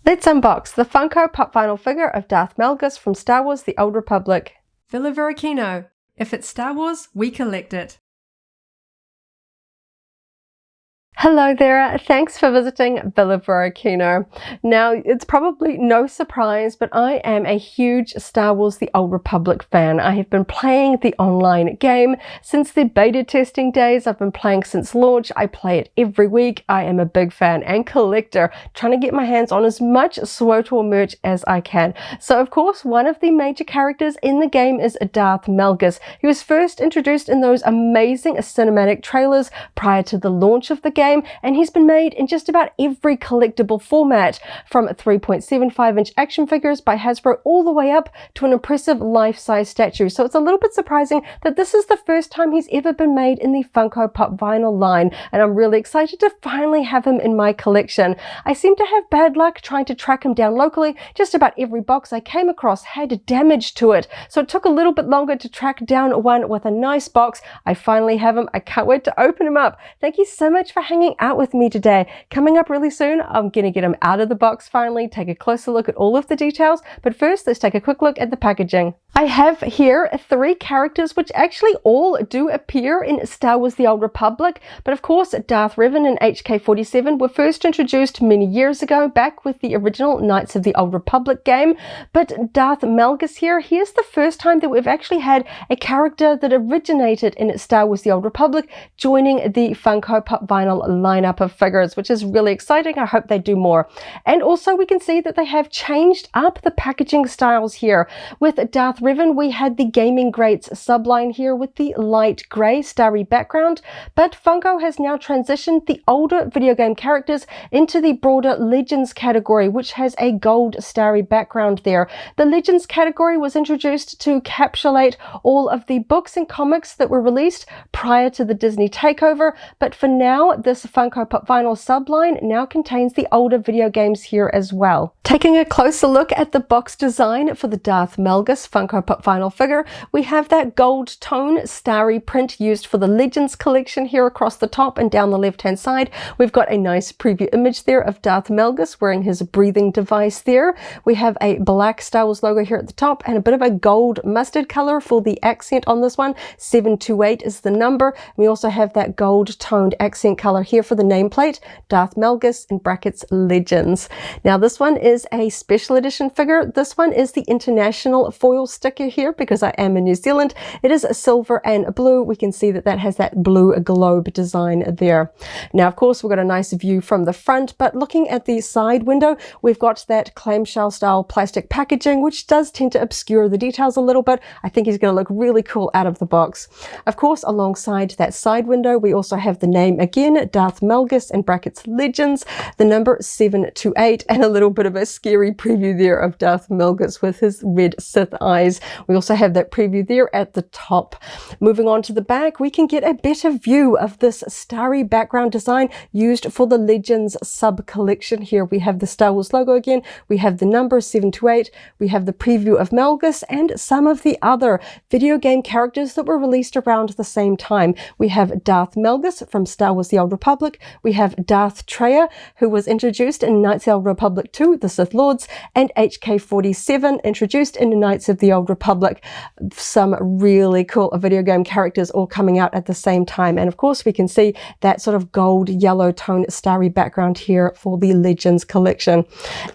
Let's unbox the Funko Pop vinyl figure of Darth Malgus from Star Wars The Old Republic. Villa Varykino. If it's Star Wars, we collect it. Hello there, thanks for visiting Villa Varykino. Now, it's probably no surprise, but I am a huge Star Wars The Old Republic fan. I have been playing the online game since the beta testing days. I've been playing since launch. I play it every week. I am a big fan and collector, trying to get my hands on as much SWTOR merch as I can. So, of course, one of the major characters in the game is Darth Malgus. He was first introduced in those amazing cinematic trailers prior to the launch of the game. And he's been made in just about every collectible format, from 3.75-inch action figures by Hasbro all the way up to an impressive life-size statue. So it's a little bit surprising that this is the first time he's ever been made in the Funko Pop vinyl line, and I'm really excited to finally have him in my collection. I seem to have bad luck trying to track him down locally. Just about every box I came across had damage to it, so it took a little bit longer to track down one with a nice box. I finally have him. I can't wait to open him up. Thank you so much for hanging out with me today. Coming up really soon, I'm going to get him out of the box finally, take a closer look at all of the details, but first let's take a quick look at the packaging. I have here 3 characters which actually all do appear in Star Wars The Old Republic, but of course Darth Revan and HK-47 were first introduced many years ago, back with the original Knights of the Old Republic game, but Darth Malgus here, here's the first time that we've actually had a character that originated in Star Wars The Old Republic joining the Funko Pop vinyl lineup of figures, which is really exciting. I hope they do more. And also we can see that they have changed up the packaging styles here. With Darth Revan, we had the Gaming Greats subline here with the light grey starry background, but Funko has now transitioned the older video game characters into the broader Legends category, which has a gold starry background there. The Legends category was introduced to encapsulate all of the books and comics that were released prior to the Disney takeover, but for now this Funko Pop vinyl subline now contains the older video games here as well. Taking a closer look at the box design for the Darth Malgus Funko Pop vinyl figure, we have that gold tone starry print used for the Legends collection here across the top and down the left hand side. We've got a nice preview image there of Darth Malgus wearing his breathing device there. We have a black Star Wars logo here at the top and a bit of a gold mustard color for the accent on this one. 728 is the number. We also have that gold toned accent color here for the nameplate, Darth Malgus in brackets Legends. Now this one is a special edition figure. This one is the international foil sticker here because I am in New Zealand. It is a silver and blue. We can see that that has that blue globe design there. Now of course we've got a nice view from the front, but looking at the side window, we've got that clamshell style plastic packaging, which does tend to obscure the details a little bit. I think he's going to look really cool out of the box. Of course, alongside that side window, we also have the name again, Darth Malgus in brackets Legends, the number 728, and a little bit of a scary preview there of Darth Malgus with his red Sith eyes. We also have that preview there at the top. Moving on to the back, we can get a better view of this starry background design used for the Legends sub-collection here. We have the Star Wars logo again, we have the number 728, we have the preview of Malgus and some of the other video game characters that were released around the same time. We have Darth Malgus from Star Wars The Old Republic, we have Darth Traya, who was introduced in Knights of the Old Republic 2, The Sith Lords, and HK-47, introduced in Knights of the Old Republic. Some really cool video game characters all coming out at the same time. And of course we can see that sort of gold yellow tone starry background here for the Legends collection.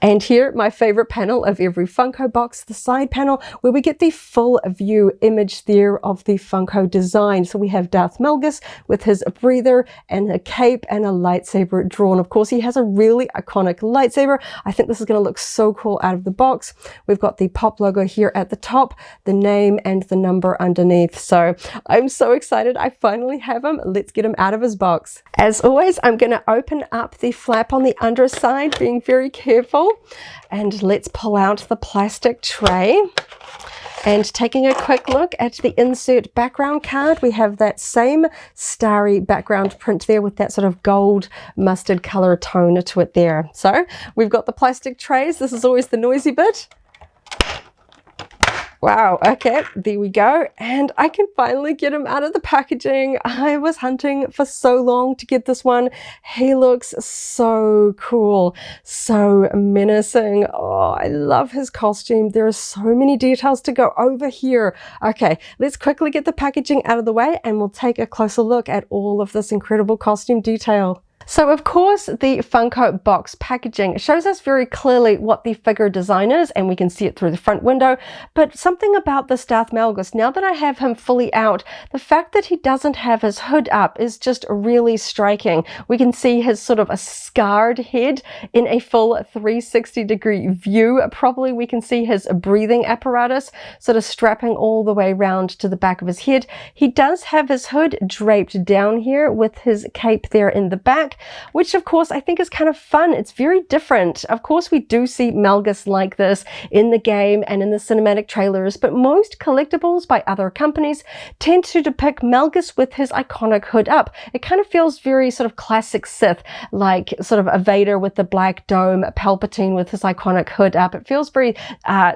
And here, my favorite panel of every Funko box, the side panel, where we get the full view image there of the Funko design. So we have Darth Malgus with his breather and a cape and a lightsaber drawn. Of course, he has a really iconic lightsaber. I think this is going to look so cool out of the box. We've got the Pop logo here at the top, the name and the number underneath. So I'm so excited. I finally have him. Let's get him out of his box. As always, I'm going to open up the flap on the underside, being very careful. And let's pull out the plastic tray. And taking a quick look at the insert background card, we have that same starry background print there with that sort of gold mustard color tone to it there. So we've got the plastic trays. This is always the noisy bit. Wow, okay, there we go. And I can finally get him out of the packaging. I was hunting for so long to get this one. He looks so cool, so menacing. Oh, I love his costume. There are so many details to go over here. Okay, let's quickly get the packaging out of the way and we'll take a closer look at all of this incredible costume detail. So of course the Funko box packaging shows us very clearly what the figure design is, and we can see it through the front window, but something about this Darth Malgus, now that I have him fully out, the fact that he doesn't have his hood up is just really striking. We can see his sort of a scarred head in a full 360-degree view. Probably we can see his breathing apparatus sort of strapping all the way around to the back of his head. He does have his hood draped down here with his cape there in the back, which of course I think is kind of fun. It's very different. Of course we do see Malgus like this in the game and in the cinematic trailers, but most collectibles by other companies tend to depict Malgus with his iconic hood up. It kind of feels very sort of classic Sith, like sort of a Vader with the black dome, Palpatine with his iconic hood up. It feels very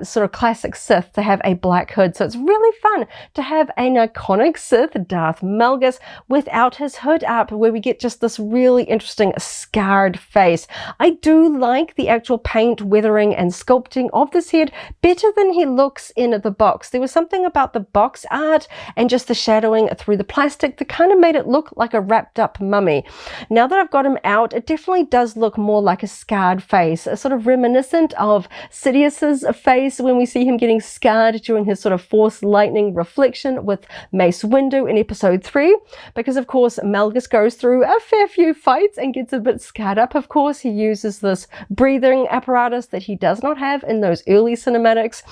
sort of classic Sith to have a black hood. So it's really fun to have an iconic Sith, Darth Malgus, without his hood up, where we get just this really interesting scarred face. I do like the actual paint, weathering and sculpting of this head better than he looks in the box. There was something about the box art and just the shadowing through the plastic that kind of made it look like a wrapped up mummy. Now that I've got him out, it definitely does look more like a scarred face, sort of reminiscent of Sidious's face when we see him getting scarred during his sort of Force lightning reflection with Mace Windu in episode 3, because of course Malgus goes through a fair few fights and gets a bit scarred up. Of course, he uses this breathing apparatus that he does not have in those early cinematics.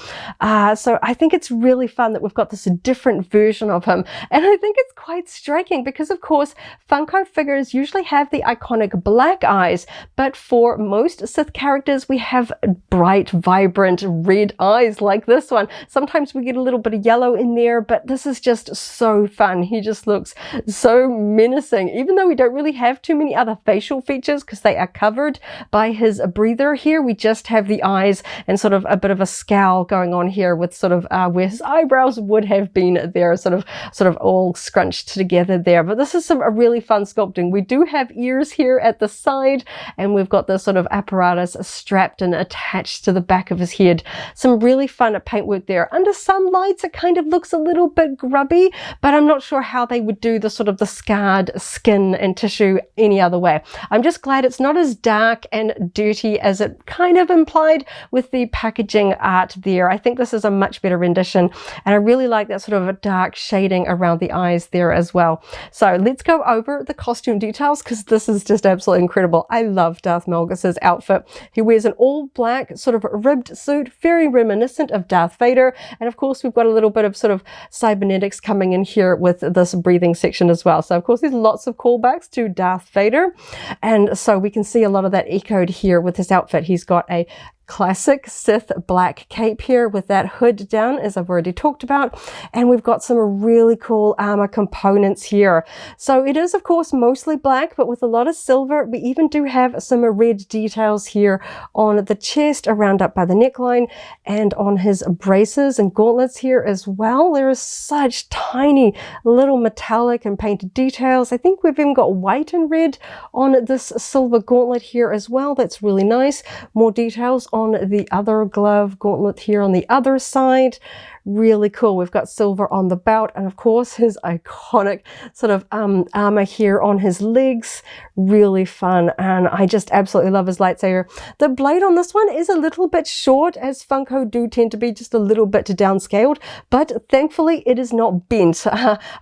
So I think it's really fun that we've got this different version of him. And I think it's quite striking because, of course, Funko figures usually have the iconic black eyes, but for most Sith characters, we have bright, vibrant red eyes like this one. Sometimes we get a little bit of yellow in there, but this is just so fun. He just looks so menacing, even though we don't really have too many other facial features because they are covered by his breather here. We just have the eyes and sort of a bit of a scowl going on here with sort of where his eyebrows would have been there, sort of all scrunched together there. But this is a really fun sculpting. We do have ears here at the side, and we've got this sort of apparatus strapped and attached to the back of his head. Some really fun paintwork there. Under some lights, it kind of looks a little bit grubby, but I'm not sure how they would do the sort of the scarred skin and tissue any other way. I'm just glad it's not as dark and dirty as it kind of implied with the packaging art there. I think this is a much better rendition, and I really like that sort of a dark shading around the eyes there as well. So let's go over the costume details because this is just absolutely incredible. I love Darth Malgus's outfit. He wears an all black sort of ribbed suit, very reminiscent of Darth Vader, and of course we've got a little bit of sort of cybernetics coming in here with this breathing section as well. So of course there's lots of callbacks to Darth Vader, and so we can see a lot of that echoed here with his outfit. He's got a classic Sith black cape here with that hood down, as I've already talked about, and we've got some really cool armor components here. So it is of course mostly black, but with a lot of silver. We even do have some red details here on the chest, around up by the neckline, and on his braces and gauntlets here as well. There is such tiny little metallic and painted details. I think we've even got white and red on this silver gauntlet here as well. That's really nice. More details on the other glove gauntlet here on the other side. Really cool. We've got silver on the belt, and of course his iconic sort of armor here on his legs. Really fun, and I just absolutely love his lightsaber. The blade on this one is a little bit short, as Funko do tend to be just a little bit downscaled, but thankfully it is not bent.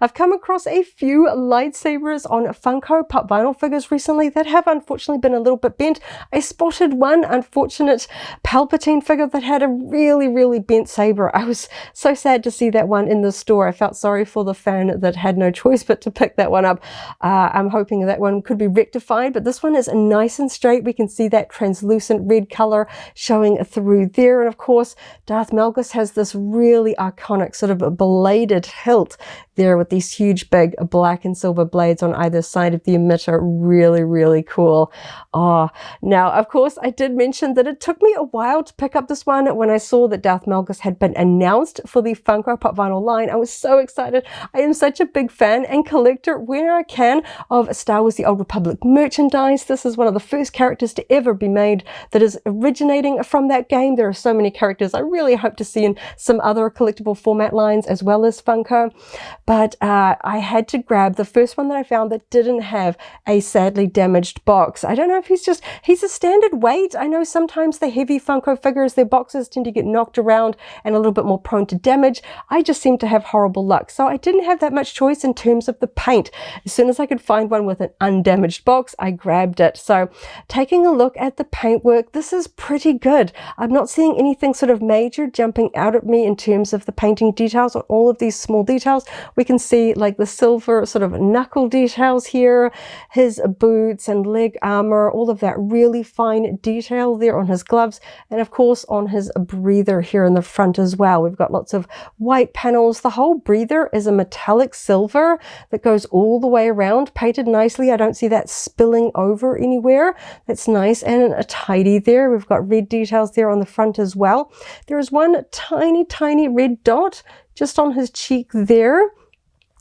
I've come across a few lightsabers on Funko Pop vinyl figures recently that have unfortunately been a little bit bent. I spotted one unfortunate Palpatine figure that had a really bent saber. I was so sad to see that one in the store. I felt sorry for the fan that had no choice but to pick that one up. I'm hoping that one could be rectified, but this one is nice and straight. We can see that translucent red color showing through there. And of course, Darth Malgus has this really iconic sort of bladed hilt there with these huge big black and silver blades on either side of the emitter. Really, really cool. Oh, now, of course, I did mention that it took me a while to pick up this one. When I saw that Darth Malgus had been announced for the Funko Pop vinyl line, I was so excited. I am such a big fan and collector where I can of Star Wars The Old Republic merchandise. This is one of the first characters to ever be made that is originating from that game. There are so many characters I really hope to see in some other collectible format lines as well as Funko. But I had to grab the first one that I found that didn't have a sadly damaged box. I don't know if he's a standard weight. I know sometimes the heavy Funko figures, their boxes tend to get knocked around and a little bit more prone to damage. I just seem to have horrible luck. So I didn't have that much choice in terms of the paint. As soon as I could find one with an undamaged box, I grabbed it. So taking a look at the paintwork, this is pretty good. I'm not seeing anything sort of major jumping out at me in terms of the painting details on all of these small details. We can see like the silver sort of knuckle details here, his boots and leg armor, all of that really fine detail there on his gloves, and of course on his breather here in the front as well. We've got lots of white panels. The whole breather is a metallic silver that goes all the way around, painted nicely. I don't see that spilling over anywhere. That's nice and tidy there. We've got red details there on the front as well. There is one tiny red dot just on his cheek there,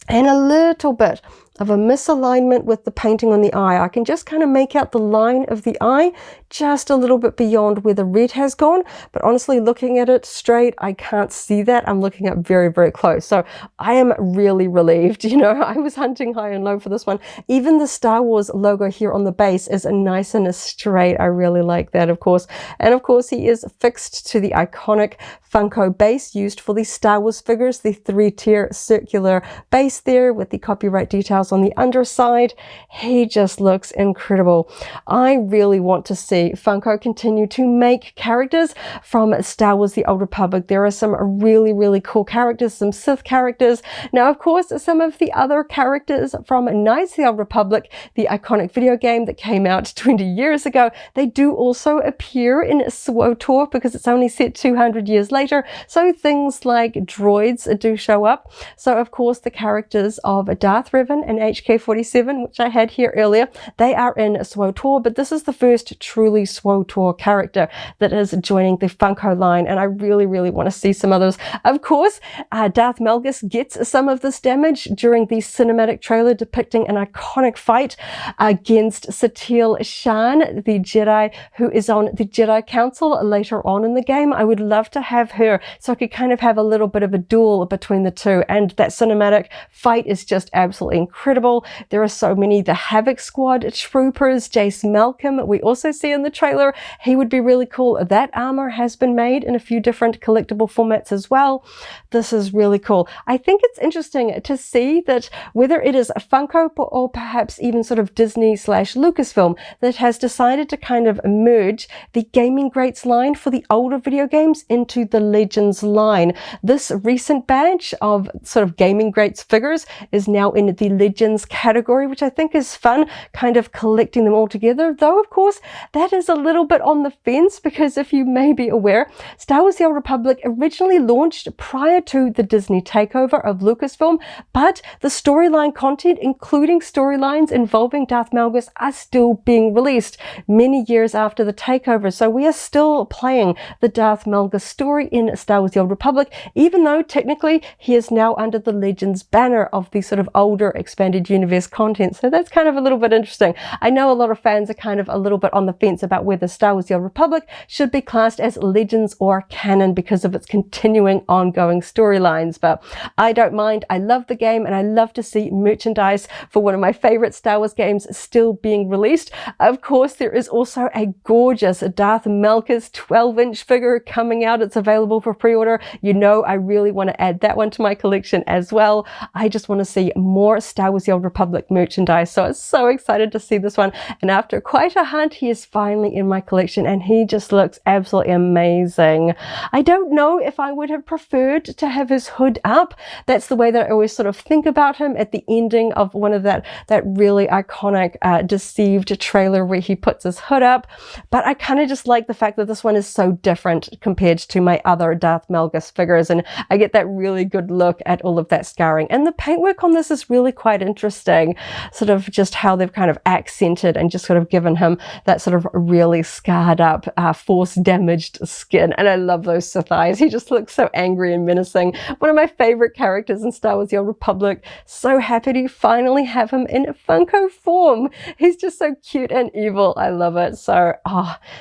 and a little bit of a misalignment with the painting on the eye. I can just kind of make out the line of the eye just a little bit beyond where the red has gone, but honestly, looking at it straight, I can't see that. I'm looking up very close. So I am really relieved. You know, I was hunting high and low for this one. Even the Star Wars logo here on the base is nice and straight. I really like that, of course. And of course, he is fixed to the iconic Funko base used for the Star Wars figures, the 3-tier circular base there with the copyright details on the underside. He just looks incredible. I really want to see Funko continue to make characters from Star Wars The Old Republic. There are some really cool characters, some Sith characters. Now, of course, some of the other characters from Knights of the Old Republic, the iconic video game that came out 20 years ago, they do also appear in SWTOR because it's only set 200 years later. So things like droids do show up. So, of course, the characters of Darth Revan and HK-47, which I had here earlier, they are in SWTOR, but this is the first truly SWTOR character that is joining the Funko line, and I really want to see some others. Of course, Darth Malgus gets some of this damage during the cinematic trailer depicting an iconic fight against Satele Shan, the Jedi who is on the Jedi Council later on in the game. I would love to have her so I could kind of have a little bit of a duel between the two, and that cinematic fight is just absolutely incredible. There are so many. The Havoc Squad troopers, Jace Malcolm, we also see in the trailer. He would be really cool. That armor has been made in a few different collectible formats as well. This is really cool. I think it's interesting to see that whether it is a Funko or perhaps even sort of Disney / Lucasfilm that has decided to kind of merge the Gaming Greats line for the older video games into the Legends line. This recent batch of sort of Gaming Greats figures is now in the Legends category, which I think is fun, kind of collecting them all together. Though, of course, that is a little bit on the fence because if you may be aware, Star Wars The Old Republic originally launched prior to the Disney takeover of Lucasfilm, but the storyline content, including storylines involving Darth Malgus, are still being released many years after the takeover. So we are still playing the Darth Malgus story in Star Wars The Old Republic, even though technically he is now under the Legends banner of the sort of older expanded universe content. So that's kind of a little bit interesting. I know a lot of fans are kind of a little bit on the fence about whether Star Wars The Old Republic should be classed as Legends or canon because of its continuing ongoing storylines, but I don't mind. I love the game and I love to see merchandise for one of my favorite Star Wars games still being released. Of course, there is also a gorgeous Darth Malgus 12-inch figure coming out. It's available for pre-order. You know, I really want to add that one to my collection as well. I just want to see more Star Wars The Old Republic merchandise, so I'm so excited to see this one. And after quite a hunt, he is finally in my collection, and he just looks absolutely amazing. I don't know if I would have preferred to have his hood up. That's the way that I always sort of think about him at the ending of one of that really iconic Deceived trailer where he puts his hood up. But I kind of just like the fact that this one is so different compared to my other Darth Malgus figures, and I get that really good look at all of that scarring. And the paintwork on this is really quite interesting, sort of just how they've kind of accented and just sort of given him that sort of really scarred up, force damaged skin. And I love those Sith eyes. He just looks so angry and menacing. One of my favorite characters in Star Wars: The Old Republic. So happy to finally have him in Funko form. He's just so cute and evil. I love it. So,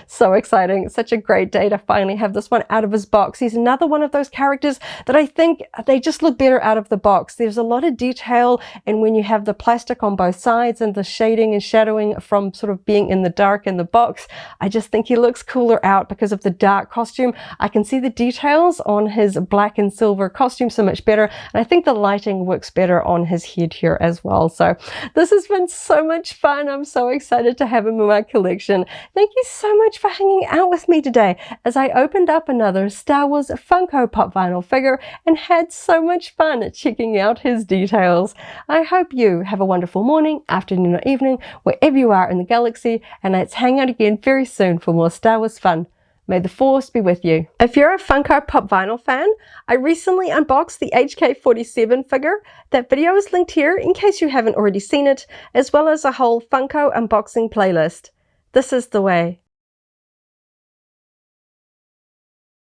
so exciting. Such a great day to finally have this one out of his box. He's another one of those characters that I think they just look better out of the box. There's a lot of detail, and when you have the plastic on both sides and the shading and shadowing from sort of being in the dark in the box, I just think he looks cooler out because of the dark costume. I can see the details on his black and silver costume so much better, and I think the lighting works better on his head here as well. So this has been so much fun. I'm so excited to have him in my collection. Thank you so much for hanging out with me today as I opened up another Star Wars Funko Pop vinyl figure and had so much fun checking out his details. I hope you have a wonderful morning, afternoon or evening, wherever you are in the galaxy, and let's hang out again very soon for more Star Wars fun. May the Force be with you. If you're a Funko Pop vinyl fan, I recently unboxed the HK-47 figure. That video is linked here in case you haven't already seen it, as well as a whole Funko unboxing playlist. This is the way.